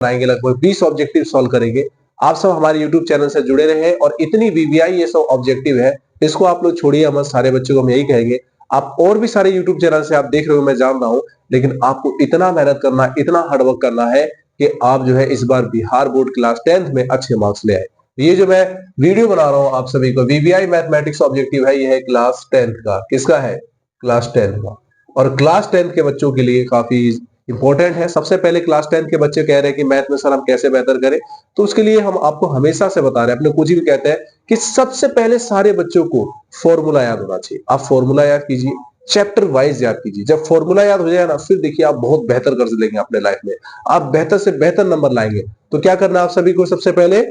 बनाएंगे, लगभग 20 objective solve करेंगे। आप सब हमारे यूट्यूब चैनल से जुड़े रहे और इतनी वीवीआई ये सब ऑब्जेक्टिव है, इसको आप लोग छोड़िए मत। सारे बच्चों को हम यही कहेंगे, आप और भी सारे यूट्यूब चैनल से आप देख रहे हो, मैं जान रहा हूं, लेकिन आपको इतना मेहनत करना, इतना हार्डवर्क करना है कि आप जो है इस बार बिहार बोर्ड क्लास 10th में अच्छे मार्क्स ले आए। ये जो मैं वीडियो बना रहा हूं आप सभी को, वीवीआई मैथमेटिक्स ऑब्जेक्टिव है, ये है क्लास 10th का। किसका है? क्लास 10th का। और क्लास 10th के बच्चों के लिए काफी इंपॉर्टेंट है। सबसे पहले क्लास 10th के बच्चे कह रहे हैं कि मैथ में सर हम कैसे बेहतर करें, तो उसके लिए हम आपको हमेशा से बता रहे हैं, अपने कोचिंग भी कहते हैं कि सबसे पहले सारे बच्चों को फॉर्मूला याद होना चाहिए। आप फॉर्मूला याद कीजिए, चैप्टर वाइज याद कीजिए। जब फॉर्मूला याद हो जाए ना, फिर देखिए आप बहुत बेहतर कर लेंगे अपने लाइफ में, आप बेहतर से बेहतर नंबर लाएंगे। तो क्या करना है आप सभी को? सबसे पहले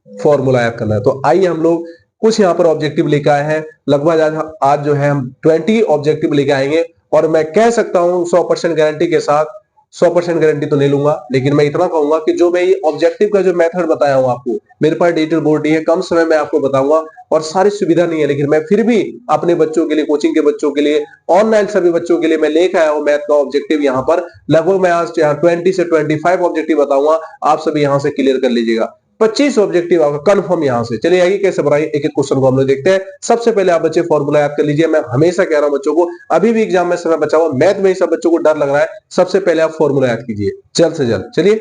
फॉर्मूला याद करना है। तो आइए हम लोग कुछ यहाँ पर ऑब्जेक्टिव लेकर आए हैं। लगभग आज जो है हम 20 ऑब्जेक्टिव लेके आएंगे, और मैं कह सकता हूं 100% गारंटी के साथ, 100% गारंटी तो नहीं लूंगा, लेकिन मैं इतना कहूंगा कि जो मैं ये ऑब्जेक्टिव का जो मेथड बताया हूं आपको, मेरे पास डिजिटल बोर्ड नहीं है, कम समय में आपको बताऊंगा और सारी सुविधा नहीं है, लेकिन मैं फिर भी अपने बच्चों के लिए, कोचिंग के बच्चों के लिए, ऑनलाइन सभी बच्चों के लिए मैं लेकर आया हूं मैथ का ऑब्जेक्टिव। यहाँ पर लगभग मैं आज 20 से 25 ऑब्जेक्टिव बताऊंगा, आप सभी यहां से क्लियर कर लीजिएगा। 25 ऑब्जेक्टिव आपका कंफर्म यहां से। चलिए आइए कैसे बनाइए, एक एक क्वेश्चन को हम लोग देखते हैं। सबसे पहले आप बच्चे फॉर्मूला याद कर लीजिए। मैं हमेशा कह रहा हूं बच्चों को, अभी भी एग्जाम में समय बचा हुआ, मैथ में ही सब बच्चों को डर लग रहा है, सबसे पहले आप फॉर्मूला याद कीजिए जल्द से जल्द। चलिए,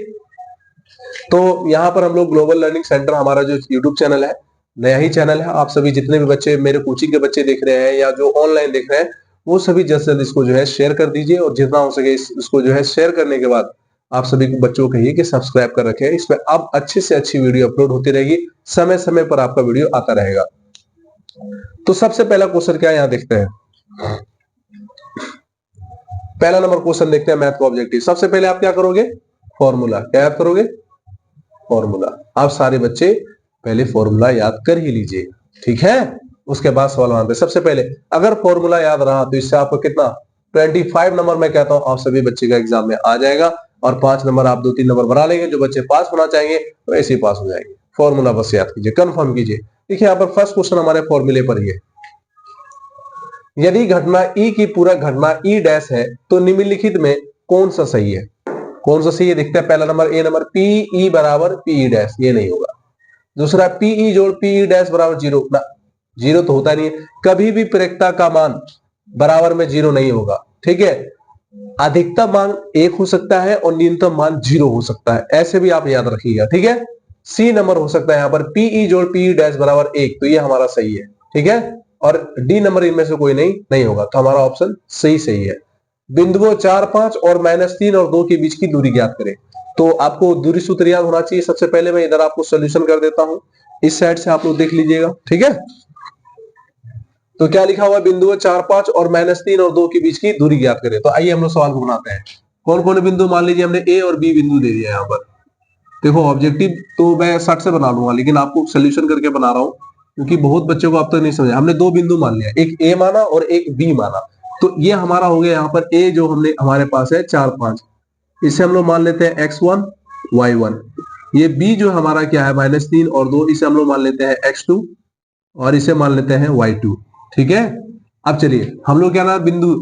तो यहां पर हम लोग ग्लोबल लर्निंग सेंटर, हमारा जो यूट्यूब चैनल है, नया ही चैनल है। आप सभी जितने भी बच्चे मेरे कोचिंग के बच्चे देख रहे हैं या जो ऑनलाइन देख रहे हैं, वो सभी जल्द से जल्द इसको जो है शेयर कर दीजिए, और जितना हो सके इसको जो है शेयर करने के बाद आप सभी बच्चों को कहिए कि सब्सक्राइब कर रखें। इसमें अब अच्छे से अच्छी वीडियो अपलोड होती रहेगी, समय समय पर आपका वीडियो आता रहेगा। तो सबसे पहला क्वेश्चन क्या है यहां देखते हैं। पहला नंबर क्वेश्चन देखते हैं मैथ का ऑब्जेक्टिव। सबसे पहले आप क्या करोगे? फॉर्मूला। क्या याद करोगे? फॉर्मूला। आप सारे बच्चे पहले फॉर्मूला याद कर ही लीजिए, ठीक है? उसके बाद सवाल मानते हैं। सबसे पहले अगर फॉर्मूला याद रहा तो इससे आपको कितना 25 नंबर मैं कहता हूं आप सभी बच्चे का एग्जाम में आ जाएगा, और 5 नंबर आप 2-3 नंबर बना लेंगे। जो बच्चे पास होना चाहेंगे तो ऐसे ही पास हो जाएंगे। फॉर्मूला बस याद कीजिए, कंफर्म कीजिए। देखिए यहाँ पर फर्स्ट क्वेश्चन हमारे फॉर्मूले पर ही है। यदि घटना ई की पूरा घटना ई डैश है तो निम्नलिखित में कौन सा सही है? कौन सा सही है देखते हैं। पहला नंबर, ए नंबर, पी ई बराबर पी ई डैश, ये नहीं होगा। दूसरा, पी ई जोड़ पी ई डैश बराबर 0 ना, 0 तो होता नहीं है। कभी भी प्रेरितता का मान बराबर में 0 नहीं होगा, ठीक है? अधिकतम मान 1 हो सकता है और न्यूनतम मान 0 हो सकता है, ऐसे भी आप याद रखिएगा, ठीक है? सी नंबर हो सकता है यहाँ पर, पीई जोड़ पी डैश बराबर 1, तो ये हमारा सही है, ठीक है? और डी नंबर इनमें से कोई नहीं होगा, तो हमारा ऑप्शन सही है। बिंदुओं 4, 5 और -3 और 2 के बीच की दूरी ज्ञात करें। तो आपको दूरी सूत्र याद होना चाहिए। सबसे पहले मैं इधर आपको सोल्यूशन कर देता हूं, इस साइड से आप लोग देख लीजिएगा, ठीक है? तो क्या लिखा हुआ है? बिंदुओं 4, 5 और -3 और 2 के बीच की दूरी ज्ञात करें। तो आइए हम लोग सवाल को बनाते हैं। कौन कौन बिंदु? मान लीजिए हमने ए और बी बिंदु दे दिया। यहाँ पर देखो ऑब्जेक्टिव तो मैं 60 से बना लूंगा, लेकिन आपको सोल्यूशन करके बना रहा हूं, क्योंकि बहुत बच्चों को अब तक नहीं समझा। हमने 2 बिंदु मान लिया, एक ए माना और एक बी माना। तो ये हमारा हो गया यहाँ पर ए, जो हमने हमारे पास है 4, 5, इसे हम लोग मान लेते हैं x1 y1। ये बी जो हमारा क्या है -3 और 2, इसे हम लोग मान लेते हैं x2 और इसे मान लेते हैं y2, ठीक है? अब चलिए हम लोग क्या ना बिंदु,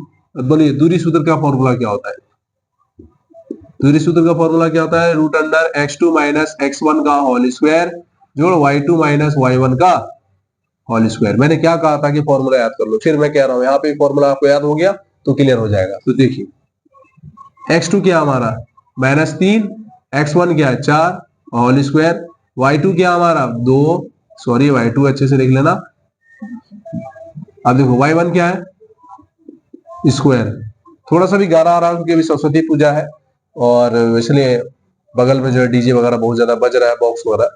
बोलिए दूरी सूत्र का फॉर्मूला क्या होता है? दूरी सूत्र का फॉर्मूला क्या होता है? √x2 - x1 का होल स्क्वायर जोड़ y2 - y1 का होल स्क्वायर। मैंने क्या कहा था कि फॉर्मूला याद कर लो, फिर मैं कह रहा हूं यहाँ पे फॉर्मूला आपको याद हो गया तो क्लियर हो जाएगा। तो देखिए x2 क्या हमारा -3, x1 क्या है 4 होल स्क्वायर, y2 क्या हमारा 2, सॉरी y2 अच्छे से लिख लेना। अब देखो y1 क्या है स्क्वायर, थोड़ा सा भी गारा आ रहा है क्योंकि अभी सरस्वती पूजा है और इसलिए बगल में जो है डीजे वगैरह बहुत ज्यादा बज रहा है, बॉक्स वगैरह,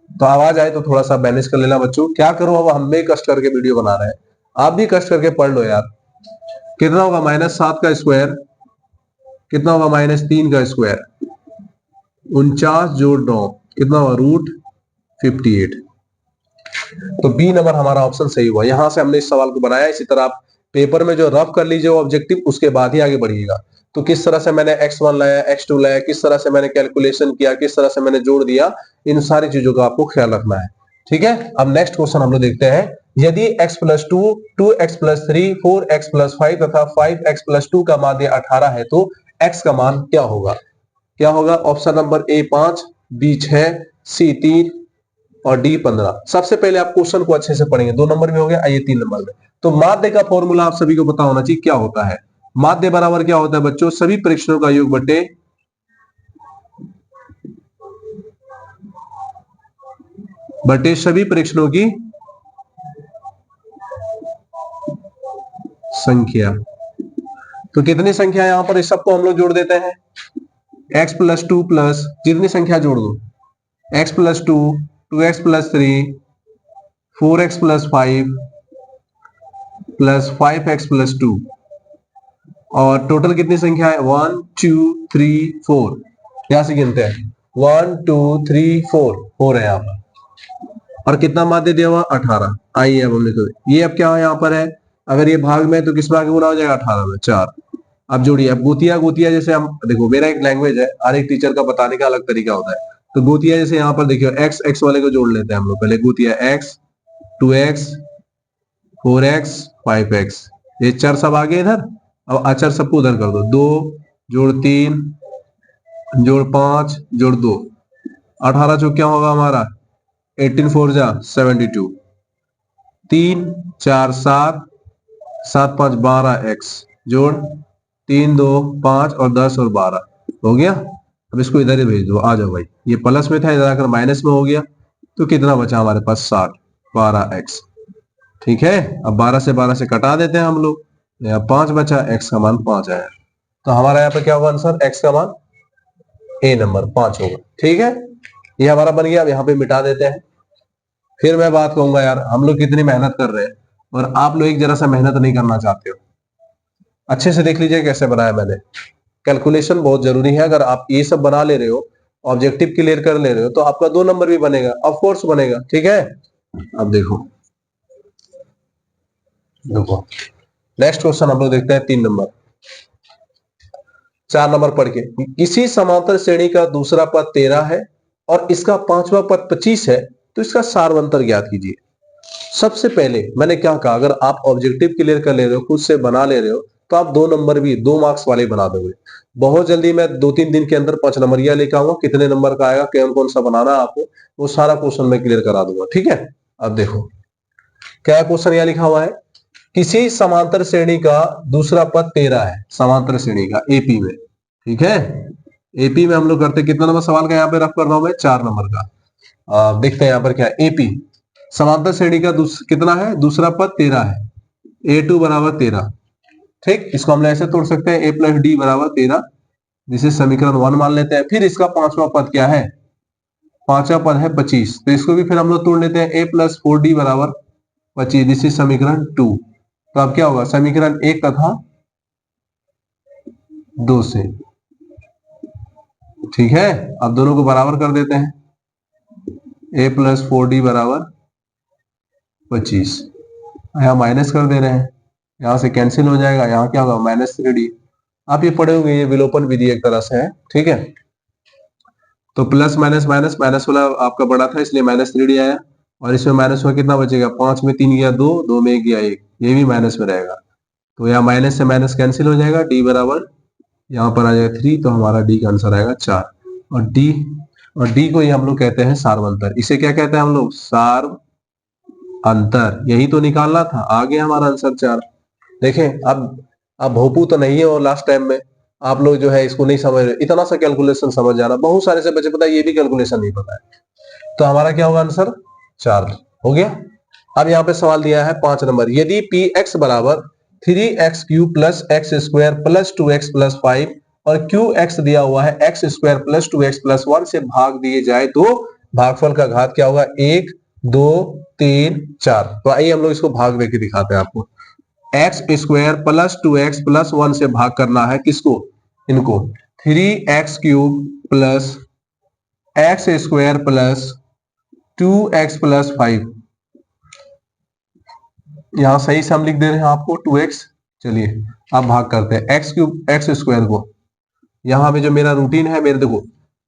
तो आवाज आए तो थोड़ा सा मैनेज कर लेना बच्चों। क्या करो, अब हम भी कष्ट करके वीडियो बना रहे हैं, आप भी कष्ट करके पढ़ लो यार। कितना होगा -7 का स्क्वायर, कितना होगा -3 का स्क्वायर, 49 जोड़ 9 कितना होगा √58। तो बी नंबर हमारा ऑप्शन सही हुआ। यहां से हमने इस सवाल को बनाया। इसी तरह आप पेपर में जो रफ कर लीजिए ऑब्जेक्टिव, उसके बाद ही आगे बढ़िएगा। तो किस तरह से मैंने x1 लाया, x2 लाया, किस तरह से मैंने कैलकुलेशन किया, किस तरह से मैंने जोड़ दिया, इन सारी चीजों का आपको ख्याल रखना है, ठीक है? अब नेक्स्ट क्वेश्चन हम लोग देखते हैं। यदि x+2, 2x+3, 4x+5 तथा 5x+2 का माध्य 18 है तो x का मान क्या होगा? क्या होगा? ऑप्शन नंबर ए 5, बी 6, सी 3 और डी 15। सबसे पहले आप क्वेश्चन को अच्छे से पढ़ेंगे। 2 नंबर में हो गया, आइए 3 नंबर में। तो माध्य का फॉर्मूला आप सभी को पता होना चाहिए क्या होता है। माध्य बराबर क्या होता है बच्चों? सभी परीक्षणों का योग बटे सभी परीक्षणों की संख्या। तो कितनी संख्या यहां पर? इस सबको हम लोग जोड़ देते हैं। x प्लस 2 प्लस जितनी संख्या जोड़ दो, x plus 2, 2x plus 3, 4x plus 5 plus 5x plus 2 और टोटल कितनी संख्या है? 1 2 3 4। यहां से गिनते हैं 1 2 3 4 हो रहे हैं यहाँ पर। और कितना माध्य दिया हुआ? 18। आइए अब हम लिखो, ये अब क्या है यहाँ पर है? अगर ये भाग में तो किस में आगे गुना हो जाएगा? 18 में 4। अब जोड़िए। अब गोतिया जैसे हम देखो, मेरा एक लैंग्वेज है, हर एक टीचर का बताने का अलग तरीका होता है। तो गोतिया जैसे यहाँ पर देखियो, x वाले को जोड़ लेते हैं हम लोग पहले। गोतिया x 2x 4x 5x, ये चर सब आगे इधर। अब अचर सबको उधर कर दो। 2 जोड़ 3 जोड़ 5 जोड़ 2, 18 जो क्या होगा हमारा? 18 4 जा 72, 3 4 7 7 5 12x जोड़ 3 2 5 और 10 और 12 हो गया। अब इसको इधर ही भेज दो। आ जाओ भाई, ये प्लस में था, इधर आकर माइनस में हो गया। तो कितना बचा हमारे पास? 60, 12x। ठीक है। अब 12 से कटा देते हैं हम लोग। यहाँ 5 बचा, x का मान 5 आया। तो हमारा यहाँ पे क्या होगा आंसर? x का मान ए नंबर 5 होगा। ठीक है, ये हमारा बन गया। अब यहाँ पे मिटा देते हैं। फिर मैं बात कहूंगा, यार हम लोग कितनी मेहनत कर रहे हैं और आप लोग एक जरा सा मेहनत नहीं करना चाहते हो। अच्छे से देख लीजिए कैसे बनाया मैंने। कैलकुलेशन बहुत जरूरी है। अगर आप ये सब बना ले रहे हो, ऑब्जेक्टिव क्लियर कर ले रहे हो, तो आपका 2 नंबर भी बनेगा, ऑफ कोर्स बनेगा। ठीक है। अब देखो नेक्स्ट क्वेश्चन हम लोग देखते हैं 3 नंबर। 4 नंबर पढ़ के, किसी समांतर श्रेणी का दूसरा पद 13 है और इसका 5वां पद 25 है, तो इसका सारवंतर ज्ञात कीजिए। सबसे पहले मैंने क्या कहा, अगर आप ऑब्जेक्टिव क्लियर कर ले रहे हो, खुद से बना ले रहे हो, तो आप 2 नंबर भी 2 मार्क्स वाले बना दोगे। बहुत जल्दी मैं 2-3 दिन के अंदर 5 नंबरिया लेकर आऊंगा। कितने नंबर का आएगा, कौन कौन सा बनाना है आपको, वो सारा क्वेश्चन मैं क्लियर करा दूंगा। ठीक है। अब देखो क्या क्वेश्चन यहां लिखा हुआ है, किसी समांतर श्रेणी का दूसरा पद 13 है, समांतर श्रेणी का एपी में। ठीक है, एपी में हम लोग करते कितना नंबर सवाल का यहाँ पे रफ कर रहा हूं मैं? 4 नंबर का। देखते हैं यहाँ पर क्या, एपी समांतर श्रेणी का कितना है? दूसरा पद 13 है। a2 बराबर 13। ठीक, इसको हम ऐसे तोड़ सकते हैं, a प्लस डी बराबर 13, जिसे समीकरण 1 मान लेते हैं। फिर इसका 5वां पद क्या है? 5वां पद है 25, तो इसको भी फिर हम लोग तोड़ लेते हैं, a प्लस 4d बराबर 25, जिसे समीकरण 2। तो अब क्या होगा? समीकरण 1 तथा 2 से। ठीक है, अब दोनों को बराबर कर देते हैं, a प्लस 4d बराबर 25, यहाँ माइनस कर दे रहे हैं, यहां से कैंसिल हो जाएगा, यहाँ क्या होगा? Minus 3d। आप ये पढ़े होंगे, ये विलोपन विधि एक तरह से है। ठीक है, तो प्लस माइनस माइनस, माइनस वाला आपका बड़ा था इसलिए माइनस 3d आया, और इसमें माइनस हुआ कितना बचेगा? 5 में 3 गया 2, 2 में 1 गया 1, ये भी माइनस में रहेगा। तो यहाँ माइनस से माइनस कैंसिल हो जाएगा, d बराबर यहाँ पर आ जाएगा 3, तो हमारा d का आंसर आएगा 4। और d को ही हम लोग कहते हैं सारवंतर। इसे क्या कहते हैं हम लोग? सार अंतर। यही तो निकालना था, आ गया हमारा आंसर 4। देखें, अब भोपू तो नहीं है, और लास्ट टाइम में आप लोग जो है इसको नहीं समझ रहे, इतना सा कैलकुलेशन समझ जाना। बहुत सारे से बच्चे पता है ये भी कैलकुलेशन नहीं पता है। तो हमारा क्या होगा आंसर? 4 हो गया। अब यहाँ पे सवाल दिया है 5 नंबर, यदि पी एक्स बराबर 3x cube plus x square plus 2x plus 5 और क्यू एक्स दिया हुआ है x square plus 2x plus 1 से भाग दिए जाए, तो भागफल का घात क्या होगा? 1 2 3 4। तो आइए हम लोग इसको भाग देके दिखाते हैं आपको। X square plus 2x plus 1 से भाग करना है किसको? इनको। 3x cube plus x square plus 2x plus 5, यहां सही से हम लिख दे रहे हैं आपको 2x। चलिए अब भाग करते हैं एक्स क्यूब एक्स स्क्वायर को। यहाँ पे जो मेरा रूटीन है, मेरे देखो,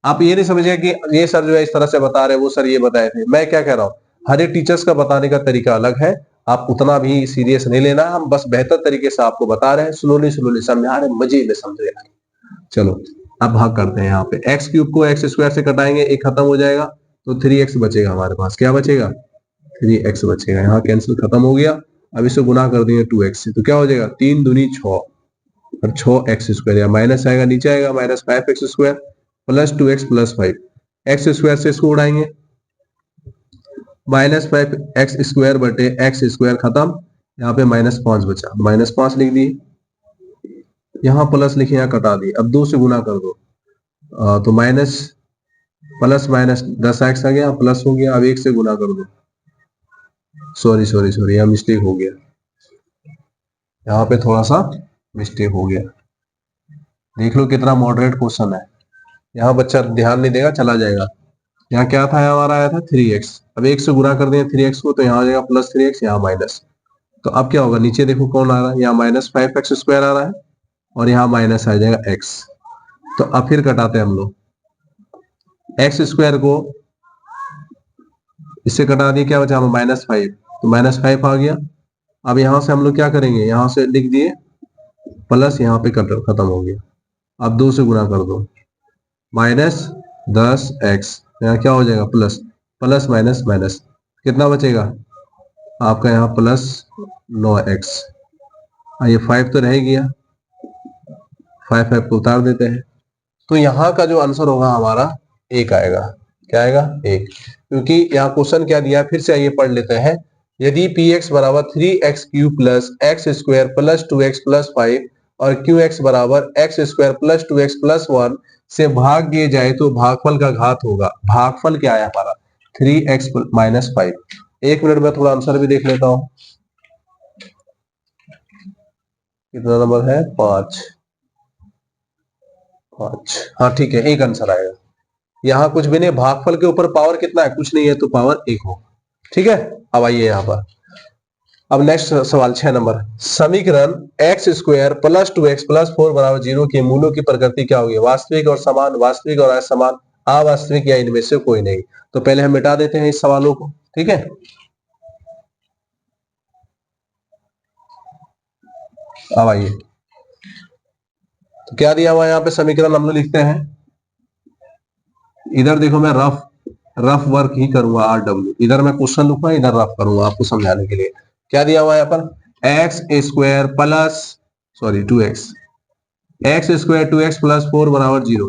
आप ये नहीं समझिए कि ये सर जो है इस तरह से बता रहे, वो सर ये बताए थे। मैं क्या कह रहा हूँ, हर एक टीचर्स का बताने का तरीका अलग है। आप उतना भी सीरियस नहीं लेना, हम बस बेहतर तरीके से आपको बता रहे हैं, स्लोली स्लोली समझा रहे हैं, मजे में समझ रहे हैं। चलो अब भाग करते हैं यहाँ पे, एक्स क्यूब को एक्स स्क्वायर से कटाएंगे, एक खत्म हो जाएगा तो 3x बचेगा हमारे पास। क्या बचेगा? 3x बचेगा। यहाँ कैंसिल खत्म हो गया। अब इसे गुना कर देंगे 2x से, तो क्या हो जाएगा? 3 दूनी 6 और 6x स्क्वायर, या माइनस आएगा, नीचे आएगा minus 5x square plus 2x plus 5, x square से इसको उड़ाएंगे, माइनस 5x स्क्वायर बटे एक्स स्क्वायर खत्म, यहाँ पे -5 बचा, -5 लिख दिए, यहाँ प्लस लिखे, यहाँ कटा दिए। अब 2 से गुना कर दो, तो माइनस प्लस माइनस 10x आ गया, प्लस हो गया। अब 1 से गुना कर दो, सॉरी सॉरी सॉरी, यहाँ मिस्टेक हो गया, यहाँ पे थोड़ा सा मिस्टेक हो गया। देख लो कितना मॉडरेट क्वेश्चन है, यहाँ बच्चा ध्यान नहीं देगा, चला जाएगा। यहाँ क्या था? हमारा आया था 3x, अब 1 से गुना कर दें 3x को, तो यहाँ आ जाएगा प्लस 3x, यहाँ माइनस। तो अब क्या होगा? नीचे देखो कौन आ रहा है, यहाँ -5x स्क्वायर आ रहा है और यहाँ माइनस आ जाएगा x। तो अब फिर कटाते हैं हम लोग, एक्स स्क्वायर को इससे कटा दिए, क्या बचा? -5, तो -5 आ गया। अब यहां से हम लोग क्या करेंगे? यहां से लिख दिए प्लस, यहाँ पे खत्म हो गया। अब 2 से गुना कर दो, -10x, यहाँ क्या हो जाएगा? प्लस प्लस माइनस माइनस, कितना बचेगा आपका? यहाँ प्लस 9x। ये 5 तो रह गया, 5 को उतार देते हैं, तो यहाँ का जो आंसर होगा हमारा 1 आएगा। क्या आएगा? 1, क्योंकि यहाँ क्वेश्चन क्या दिया है, फिर से आइए पढ़ लेते हैं। यदि px बराबर 3x cube plus x square plus 2x plus 5 और qx बराबर x square plus 2x plus 1 से भाग दिए जाए तो भागफल का घात होगा। भागफल क्या है हमारा? 3x minus 5। 1 मिनट में थोड़ा आंसर भी देख लेता हूं। कितना नंबर है? 5। हाँ ठीक है, 1 आंसर आएगा। यहाँ कुछ भी नहीं, भागफल के ऊपर पावर कितना है? कुछ नहीं है, तो पावर 1 हो। ठीक है, अब आइए यहाँ पर। अब नेक्स्ट सवाल 6 नंबर, समीकरण x square plus 2x plus 4 बराबर 0 के मूलों की प्रकृति क्या होगी? वास्तविक और समान, वास्तविक और असमान, अवास्तविक या इनमें से कोई नहीं। तो पहले हम मिटा देते हैं इस सवालों को। ठीक है, अब आइए, तो क्या दिया हुआ है यहाँ पे? समीकरण हम लोग लिखते हैं, इधर देखो मैं रफ वर्क ही करूंगा, RW, इधर मैं क्वेश्चन लिखूंगा, इधर रफ करूंगा आपको समझाने के लिए। क्या दिया हुआ है यहाँ पर? X square plus 2x plus 4 बराबर 0।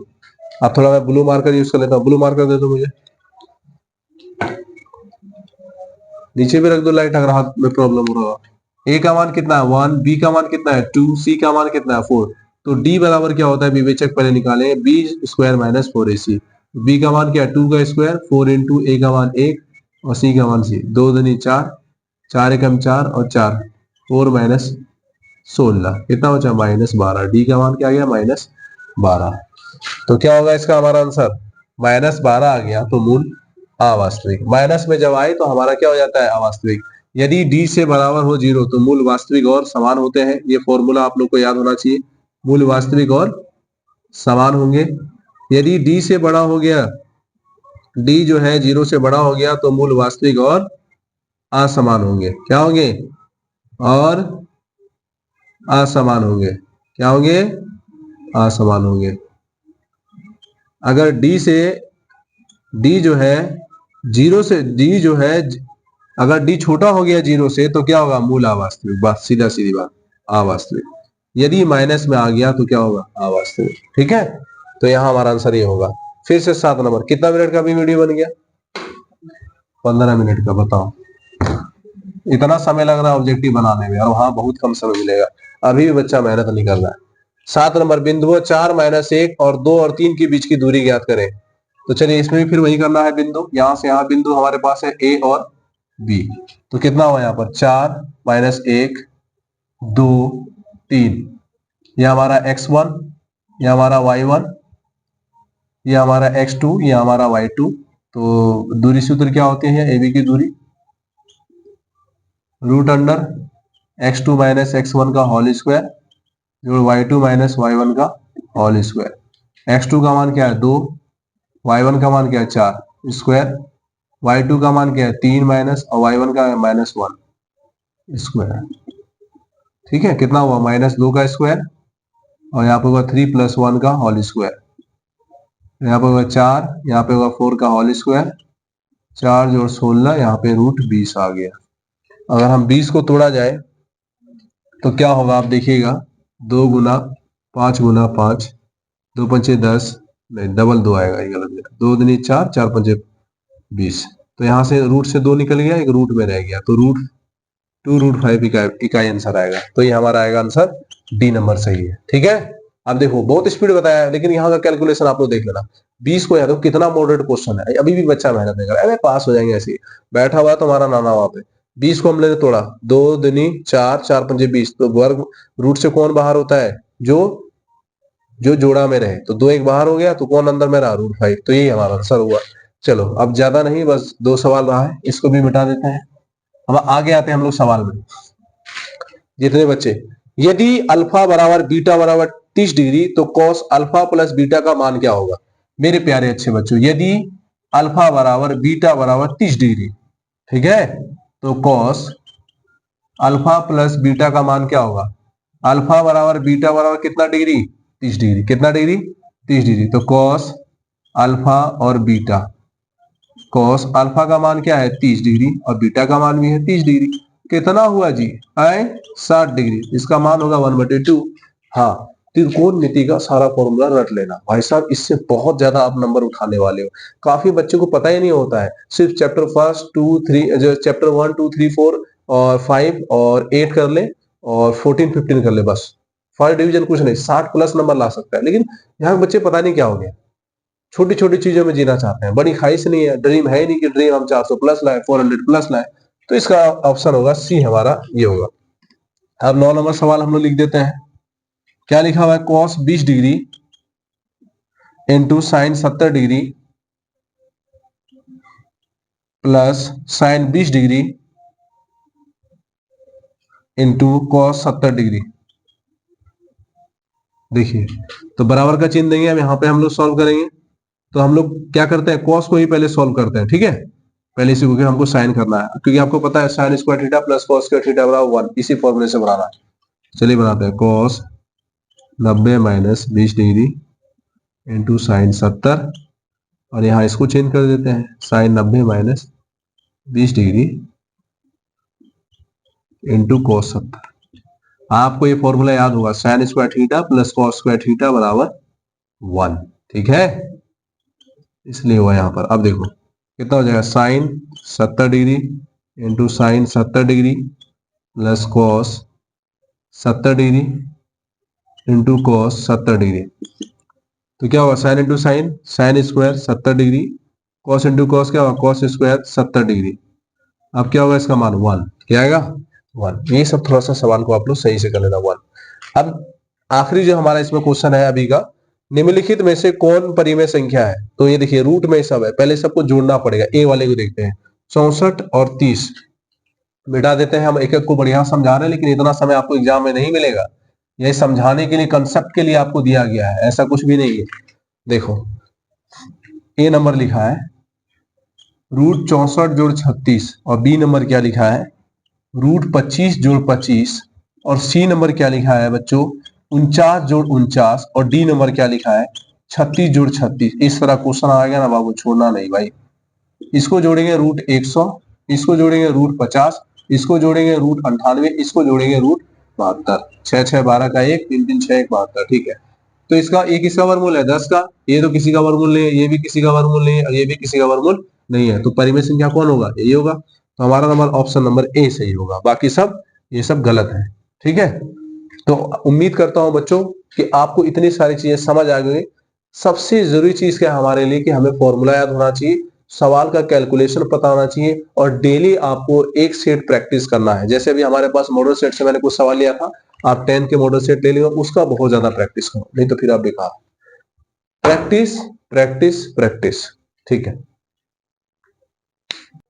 अब थोड़ा मैं ब्लू मार्कर यूज कर लेता हूँ, ब्लू मार्कर दे दो मुझे, नीचे भी रख दो लाइट, अगर हाथ में प्रॉब्लम हो रहा है। ए का मान कितना है? 1, बी का मान कितना है? 2, सी का मान कितना है? 4। तो डी बराबर क्या होता है? विवेचक पहले निकालें, B square minus 4ac। B का मान क्या है? 2 का स्क्वायर, 4 इंटू ए का मान 1 और सी का मान सी, 2 दूनी 4, 4 एकम 4 और 4, 4 माइनस 16, कितना बचा? -12। डी का मान क्या आ गया? -12। तो क्या होगा इसका हमारा आंसर? -12 आ गया, तो मूल अवास्तविक। माइनस में जब आए तो हमारा क्या हो जाता है? अवास्तविक। यदि डी से बराबर हो 0 तो मूल वास्तविक और समान होते हैं। ये फॉर्मूला आप लोग को याद होना चाहिए, मूल वास्तविक और समान होंगे। यदि डी से बड़ा हो गया, डी जो है 0 से बड़ा हो गया, तो मूल वास्तविक और असमान होंगे। क्या होंगे? और असमान होंगे। क्या होंगे? असमान होंगे। अगर डी जो है 0 से, डी जो है अगर डी छोटा हो गया 0 से, तो क्या होगा? मूल अवास्तविक। बात सीधा सीधी बात, अवास्तविक। यदि माइनस में आ गया तो क्या होगा? अवास्तविक। ठीक है, तो यहाँ हमारा आंसर ये होगा। फिर से 7 नंबर, कितना मिनट का भी वीडियो बन गया? 15 मिनट का। बताओ, इतना समय लग रहा है ऑब्जेक्टिव बनाने में और वहां बहुत कम समय मिलेगा, अभी भी बच्चा मेहनत नहीं कर रहा है। 7 नंबर, बिंदुओं 4 माइनस 1 और 2 और 3 के बीच की दूरी ज्ञात करें। तो चलिए इसमें भी फिर वही करना है, बिंदु यहाँ से यहाँ बिंदु हमारे पास है ए और बी। तो कितना हुआ यहाँ पर? 4 माइनस 1, 2, 3, यह हमारा x1, यह हमारा y1, यह हमारा x2, यह हमारा y2। तो दूरी सूत्र क्या होती है? ए बी की दूरी √x2 माइनस x1 का होल स्क्वायर जो y2 माइनस y1 का होल स्क्वायर। x2 का मान क्या है? 2, y1 का मान क्या है? 4 स्क्वायर, y2 का मान क्या है? 3 माइनस, और y1 का -1 स्क्वायर। ठीक है, कितना हुआ? -2 का स्क्वायर और यहाँ पर होगा 3 + 1 का होल स्क्वायर। यहाँ पे होगा 4, यहाँ पे होगा 4 का होल स्क्वायर, 4 जोड़ 16, यहाँ पे रूट 20 आ गया। अगर हम 20 को तोड़ा जाए तो क्या होगा आप देखिएगा, 2 गुना 5 गुना 5, 2 पंचे 10, नहीं डबल 2 आएगा, ये गलत गया, 2 दूनी 4, 4 पंचे 20। तो यहाँ से रूट से 2 निकल गया, एक रूट में रह गया, तो रूट 2√5 इकाई आंसर आएगा। तो ये हमारा आएगा आंसर, डी नंबर सही है। ठीक है, अब देखो बहुत स्पीड बताया है, लेकिन यहाँ का कैलकुलेशन आप लोग देख लेना। 20 को याद हो, कितना मॉडरेट क्वेश्चन है, अभी भी बच्चा मेहनत नहीं कर रहा है, पास हो जाएंगे ऐसे ही बैठा हुआ तुम्हारा नाना वहां पे। 20 को हमने तोड़ा, 2 दूनी 4, 4 पंजे 20, तो वर्ग रूट से कौन बाहर होता है, जो जो जोड़ा में रहे, तो 2 एक बाहर हो गया, तो कौन अंदर में रहा, √5। तो यही हमारा आंसर हुआ। चलो अब ज्यादा नहीं, बस 2 सवाल रहा है, इसको भी मिटा देते हैं। अब आगे आते हैं हम लोग सवाल में। जितने बच्चे, यदि अल्फा बराबर बीटा बराबर 30 डिग्री, तो कॉस अल्फा प्लस बीटा का मान क्या होगा। मेरे प्यारे अच्छे बच्चों, यदि अल्फा बराबर बीटा बराबर 30 डिग्री, ठीक है, तो कॉस अल्फा प्लस बीटा का मान क्या होगा। अल्फा बराबर बीटा बराबर कितना डिग्री, 30 डिग्री। कितना डिग्री, 30 डिग्री। तो कॉस अल्फा और बीटा, कॉस अल्फा का मान क्या है 30 डिग्री और बीटा का मान भी है 30 डिग्री। कितना हुआ जी, 60 डिग्री। इसका मान होगा 1/2। हाँ, त्रिकोणमिति का सारा फॉर्मूला रट लेना भाई साहब, इससे बहुत ज्यादा आप नंबर उठाने वाले हो। काफी बच्चों को पता ही नहीं होता है, सिर्फ चैप्टर फर्स्ट 2 3 जो चैप्टर 1 2 3 4 और 5 और 8 कर ले और 14 15 कर ले, बस फर्स्ट डिवीजन कुछ नहीं, 60 प्लस नंबर ला सकता है। लेकिन यहाँ बच्चे पता नहीं क्या हो गया, छोटी छोटी चीजों में जीना चाहते हैं, बड़ी ख्वाहिश नहीं है, ड्रीम है नहीं कि ड्रीम हम 400 प्लस लाए, 400 प्लस लाए। तो इसका ऑप्शन होगा सी, हमारा ये होगा। अब 9 नंबर सवाल हम लोग लिख देते हैं। क्या लिखा हुआ है, cos 20 degree into sine 70 degree plus sign 20 degree into cos 70 degree. देखिए, तो बराबर का चिन्ह देंगे, अब यहाँ पे हम लोग सॉल्व करेंगे। तो हम लोग क्या करते हैं, कॉस को ही पहले सॉल्व करते हैं, ठीक है। पहले इसी को हमको साइन करना है, क्योंकि आपको पता है sign square theta plus cos square theta बराबर 1, इसी फॉर्मूले से बनाना है। चलिए बनाते हैं, cos 90 minus 20 degree into sine 70, और यहाँ इसको चेंज कर देते हैं, sine 90 minus 20 degree into cos 70। आपको ये फॉर्मूला याद होगा, sine square theta plus cos square theta बराबर 1, ठीक है, इसलिए हुआ यहाँ पर। अब देखो कितना हो जाएगा, sine 70 degree into sine 70 degree plus cos 70 degree into cos 70 degree. तो क्या होगा, sine into sine, sine square 70 degree, cos into cos क्या होगा, कॉस स्क्वायर 70 डिग्री। अब क्या होगा, इसका मान 1, क्या आएगा 1। ये सब थोड़ा सा सवाल को आप लोग सही से कर लेना 1। अब आखिरी जो हमारा इसमें क्वेश्चन है अभी का, निम्नलिखित में से कौन परिमेय संख्या है। तो ये देखिए रूट में सब है, पहले सबको जोड़ना पड़ेगा। ए वाले को देखते हैं, 64 और 30 मिटा देते हैं हम। एक एक को बढ़िया समझा रहे हैं, लेकिन इतना समय आपको एग्जाम में नहीं मिलेगा। यह समझाने के लिए, कंसेप्ट के लिए आपको दिया गया है, ऐसा कुछ भी नहीं है। देखो ए नंबर लिखा है रूट 64 जोड़ 36, और बी नंबर क्या लिखा है रूट 25 जोड़ 25, और सी नंबर क्या लिखा है बच्चों 49 जोड़ 49, और डी नंबर क्या लिखा है 36 जोड़ 36। इस तरह क्वेश्चन आ गया ना बाबू, छोड़ना नहीं भाई। इसको जोड़ेंगे रूट 100, इसको जोड़ेंगे रूट 50, इसको जोड़ेंगे रूट 98, इसको जोड़ेंगे रूट 72। 6 6 12 का 1, 3 3 6 1 72, ठीक है। तो इसका एक इसका वर्गमूल है 10 का, ये तो किसी का वर्गमूल नहीं है, ये भी किसी का वर्गमूल नहीं है, और ये भी किसी का वर्गमूल नहीं है। तो परिमेय संख्या कौन होगा, यही होगा। तो हमारा नंबर ऑप्शन नंबर ए सही होगा, बाकी सब ये सब गलत है, ठीक है। तो उम्मीद करता हूं बच्चों कि आपको इतनी सारी चीजें समझ आ गई। सबसे जरूरी चीज क्या है हमारे लिए, कि हमें फॉर्मूला याद होना चाहिए, सवाल का कैलकुलेशन पता होना चाहिए, और डेली आपको एक सेट प्रैक्टिस करना है। जैसे अभी हमारे पास मॉडल सेट से मैंने कुछ सवाल लिया था, आप 10 के मॉडल सेट ले लियो, उसका बहुत ज्यादा प्रैक्टिस करो, नहीं तो फिर आप बेकार। प्रैक्टिस प्रैक्टिस प्रैक्टिस, ठीक है।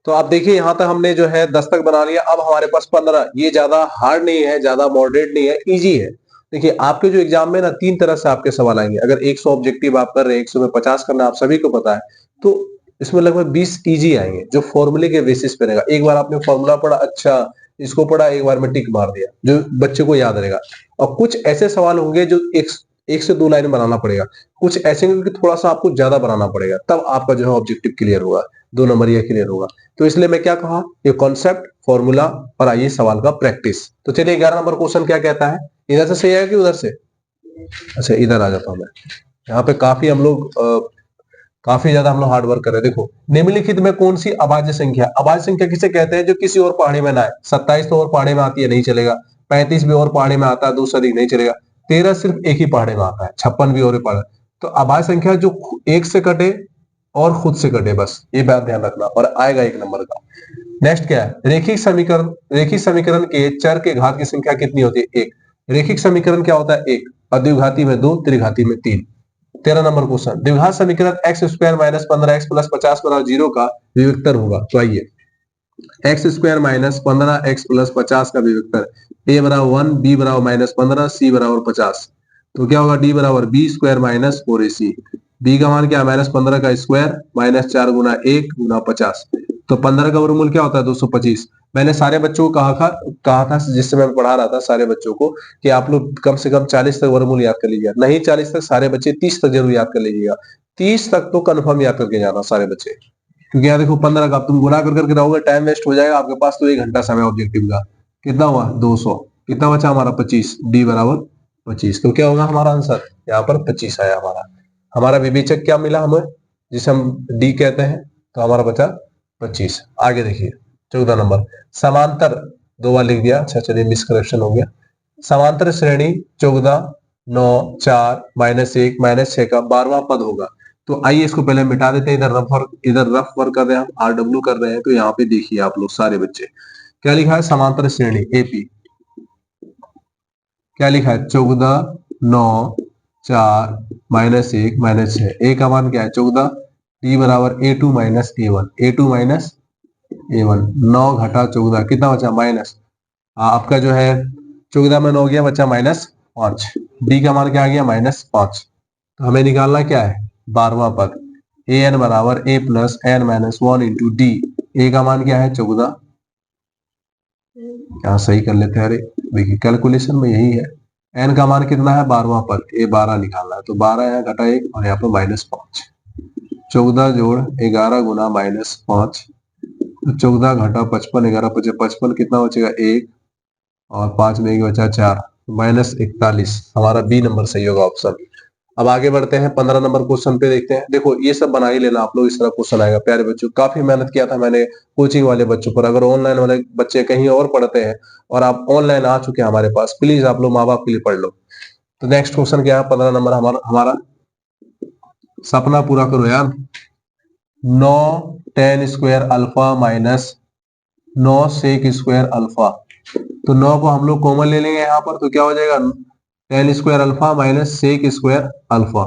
तो आप देखिए यहां तक हमने जो है 10 तक बना लिया। अब हमारे पास 15, ये ज्यादा हार्ड नहीं है, ज्यादा मॉडरेट नहीं है, इजी है। देखिए आपके जो एग्जाम में ना 3 तरह से आपके सवाल आएंगे। अगर 100 ऑब्जेक्टिव आप कर रहे हैं, 100 में 50 करना आप सभी को पता है, तो इसमें लगभग 20 इजी आएंगे, जो फॉर्मूले के बेसिस पे रहेगा। एक बार आपने फॉर्मूला पढ़ा, अच्छा इसको पढ़ा, एक बार में टिक मार दिया, जो बच्चे को याद रहेगा। और कुछ ऐसे सवाल होंगे जो 1 से 2 लाइन बनाना पड़ेगा, कुछ ऐसे नहीं कि थोड़ा सा आपको ज्यादा बनाना पड़ेगा, तब आपका जो है ऑब्जेक्टिव क्लियर होगा, 2 नंबर ये क्लियर होगा। तो इसलिए मैं क्या कहा, ये कॉन्सेप्ट, फॉर्मूला और आइए सवाल का प्रैक्टिस। तो चलिए 11 नंबर क्वेश्चन क्या कहता है, इधर से सही है कि उधर से? अच्छा इधर आ जाता हूं मैं। यहाँ पे काफी हम लोग काफी ज्यादा हम लोग हार्ड वर्क कर रहे हैं। देखो, निम्नलिखित में कौन सी अभाज्य संख्या, अभाज्य संख्या किसे कहते हैं, जो किसी और पहाड़े में ना आए। 27 तो और पहाड़े में आती है, नहीं चलेगा। 35 भी और पहाड़े में आता है, दूसरा अधिक नहीं चलेगा। 13 सिर्फ एक ही पहाड़े में आता है, 56 भी और पहाड़े। तो अभाज्य संख्या जो एक से कटे और खुद से कटे, बस ये बात ध्यान रखना, और आएगा 1 नंबर का। नेक्स्ट क्या है, रेखिक समीकरण के चर के घात की संख्या कितनी होती है, 1। रेखिक समीकरण क्या होता है, 1, और द्विघाती में 2, त्रिघाती में 3। 13 नंबर क्वेश्चन, द्विघात समीकरण x square minus 15x plus 50 बराबर 0 का विविक्तर होगा। तो आइए, x square minus 15x plus 50 का विविक्तर, ए बराबर 1, बी बराबर माइनस 15, सी बराबर 50। तो क्या होगा, डी बराबर B square minus 4ac। B का मान क्या है, माइनस 15 का स्क्वायर माइनस 4 गुना 1 गुना 50। तो 15 का वर्गमूल क्या होता है, 225। मैंने सारे बच्चों को कहा था जिस समय मैं पढ़ा रहा था सारे बच्चों को, कि आप लोग कम से कम 40 तक वर्गमूल याद कर लीजिएगा। नहीं 40 तक, सारे बच्चे 30 तक जरूर याद कर लीजिएगा। 30 तक तो कंफर्म याद करके जाना सारे बच्चे, क्योंकि यहाँ देखो 15 का तुम गुणा कर करके रहोगे, टाइम वेस्ट हो जाएगा आपके पास। तो 1 घंटा समय ऑब्जेक्टिव का कितना हुआ, 200। कितना बचा हमारा, 25। डी बराबर 25। तो क्या होगा हमारा आंसर, यहाँ पर 25 आया हमारा। हमारा विवेचक क्या मिला हमें, जिसे हम डी कहते हैं। तो हमारा बचा 25। आगे देखिए 14 नंबर, समांतर 2 बार लिख दिया, अच्छा चलिए मिस करेक्शन हो गया। समांतर श्रेणी 14, 9, 4, -1, -6 का 12वां पद होगा। तो आइए इसको पहले मिटा देते हैं, इधर रफ वर्क कर रहे हैं हम, आरडब्ल्यू कर रहे हैं। तो यहाँ पे देखिए आप लोग सारे बच्चे, क्या लिखा है, समांतर श्रेणी एपी, क्या लिखा है, 14, 9, 4, -1, -6। ए का मान क्या है, 14। डी बराबर A2 minus A1, A2 minus A1। 9 घटा 14 कितना बचा, माइनस, आपका जो है 14 में 9 गया, बचा -5। डी का मान क्या आ गया, -5। तो हमें निकालना क्या है, 12वां पद। ए एन बराबर a plus n minus 1 into d. A का मान क्या है, 14। यहाँ सही कर लेते हैं, अरे देखिए कैलकुलेशन में यही है। एन का मान कितना है, 12वां पद, ए 12 निकालना है। तो 12 यहाँ घटा 1 और यहाँ पर -5। 14 जोड़ 11 गुना -5। 14 घटा 55, 11 बचे 55, कितना बचेगा, 1 और 5 में 1 बचा 4, -41। हमारा बी नंबर सही होगा ऑप्शन। अब आगे बढ़ते हैं 15 नंबर क्वेश्चन पे, देखते हैं। देखो ये सब बना ही लेना आप लोग, इस तरह क्वेश्चन आएगा प्यारे बच्चों। काफी मेहनत किया था मैंने कोचिंग वाले बच्चों पर। अगर ऑनलाइन वाले बच्चे कहीं और पढ़ते हैं और आप ऑनलाइन आ चुके हैं हमारे पास, प्लीज आप लोग माँ बाप के लिए पढ़ लो। तो नेक्स्ट क्वेश्चन क्या है, 15 नंबर हमारा सपना पूरा करो यार। 9 tan square alpha minus 9 sec square alpha. तो 9 को हम लोग कॉमन ले लेंगे यहाँ पर, तो क्या हो जाएगा, tan square alpha minus sec square alpha.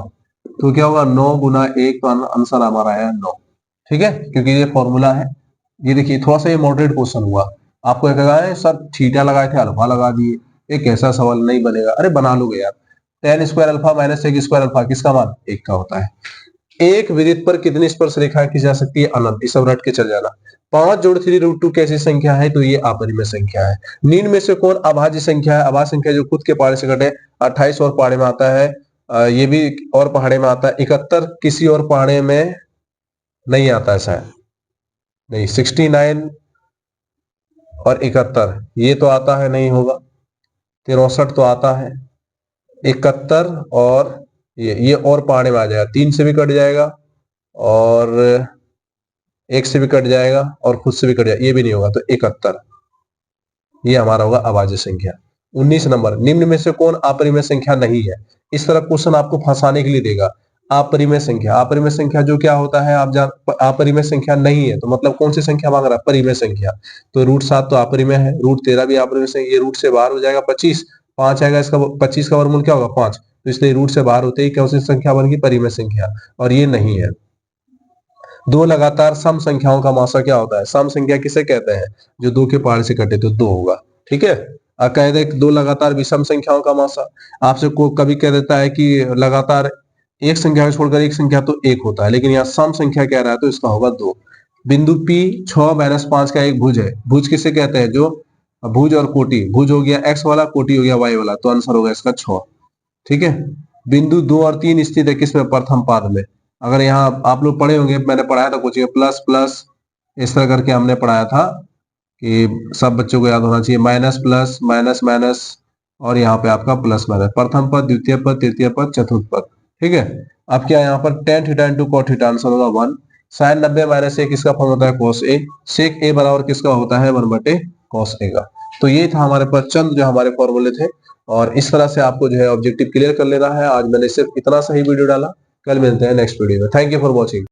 तो क्या होगा, 9 गुना 1, तो आंसर हमारा है 9। ठीक है, क्योंकि ये फॉर्मूला है। ये देखिए थोड़ा सा ये मॉडरेट क्वेश्चन हुआ। आपको एक है सर थीटा लगाए थे, अल्फा लगा दिए, एक ऐसा सवाल नहीं बनेगा। अरे बना लोगे यार। tan square alpha minus sec square alpha किसका मान, 1 का होता है। एक वृत्त पर कितनी स्पर्श रेखाएं खींची जा सकती है, अनंत। इस सब रट के चल जाना। 5 जोड़ 3√2 कैसी संख्या है, तो ये अपरिमेय संख्या है। निम्न में से कौन अभाज्य संख्या है, अभाज्य संख्या जो खुद के पहाड़े से कटे। 28 और पहाड़े में आता है, ये भी और पहाड़े में आता है। 71 किसी और पहाड़े में नहीं आता है शायद, नहीं। 69 और 71 ये तो आता है, नहीं होगा। 63 तो आता है। 71 और ये और पहाड़े में आ जाएगा, 3 से भी कट जाएगा और 1 से भी कट जाएगा और खुद से भी कट जाएगा, ये भी नहीं होगा। तो 71 ये हमारा होगा अभाज्य संख्या। 19 नंबर, निम्न में से कौन अपरिमेय संख्या नहीं है। इस तरह क्वेश्चन आपको फंसाने के लिए देगा। अपरिमेय संख्या, अपरिमेय संख्या जो क्या होता है आप जान, अपरिमेय संख्या नहीं है तो मतलब कौन सी संख्या मांग रहा है, परिमेय संख्या। तो √7 तो अपरिमेय है, √13 भी अपरिमेय संख्या। ये रूट से बाहर हो जाएगा, 25, 5 आएगा, इसका 25 का वर्गमूल क्या होगा, 5। तो इसलिए रूट से बाहर होते ही कौन सी संख्या बन गई, परिमेय संख्या, और ये नहीं है। 2 लगातार सम संख्याओं का मासा क्या होता है, सम संख्या किसे कहते हैं, जो 2 के पहाड़ से कटे तो 2 होगा। ठीक है, कह दे 2 लगातार विषम संख्याओं का मासा। आपसे को कभी कह देता है कि लगातार एक संख्या को छोड़कर एक संख्या, तो 1 होता है, लेकिन यहाँ सम संख्या कह रहा है तो इसका होगा 2। बिंदु P 6-5 का एक भुज है। भुज किसे कहते हैं, जो भुज और कोटि, भुज हो गया x वाला, कोटि हो गया y वाला, तो आंसर होगा इसका 6। ठीक है, बिंदु 2 और 3 स्थित है किसमें, प्रथम पाद में। अगर यहाँ आप लोग पढ़े होंगे, मैंने पढ़ाया था कुछ प्लस प्लस इस तरह करके हमने पढ़ाया था कि सब बच्चों को याद होना चाहिए, माइनस प्लस माइनस माइनस और यहाँ पे आपका प्लस माइनस, प्रथम पद, द्वितीय पद, तृतीय पद, चतुर्थ पद। ठीक है, अब क्या यहाँ पर tan theta into cot theta answer होगा 1। sin 90 माइनस ए किसका फॉर्म होता है, cos a। sec a बराबर किसका होता है, 1/cos a का। तो ये था हमारे पास चंद जो हमारे फॉर्मूले थे, और इस तरह से आपको जो है ऑब्जेक्टिव क्लियर कर लेना है। आज मैंने सिर्फ इतना सा ही वीडियो डाला, कल मिलते हैं नेक्स्ट वीडियो में। Thank you for watching.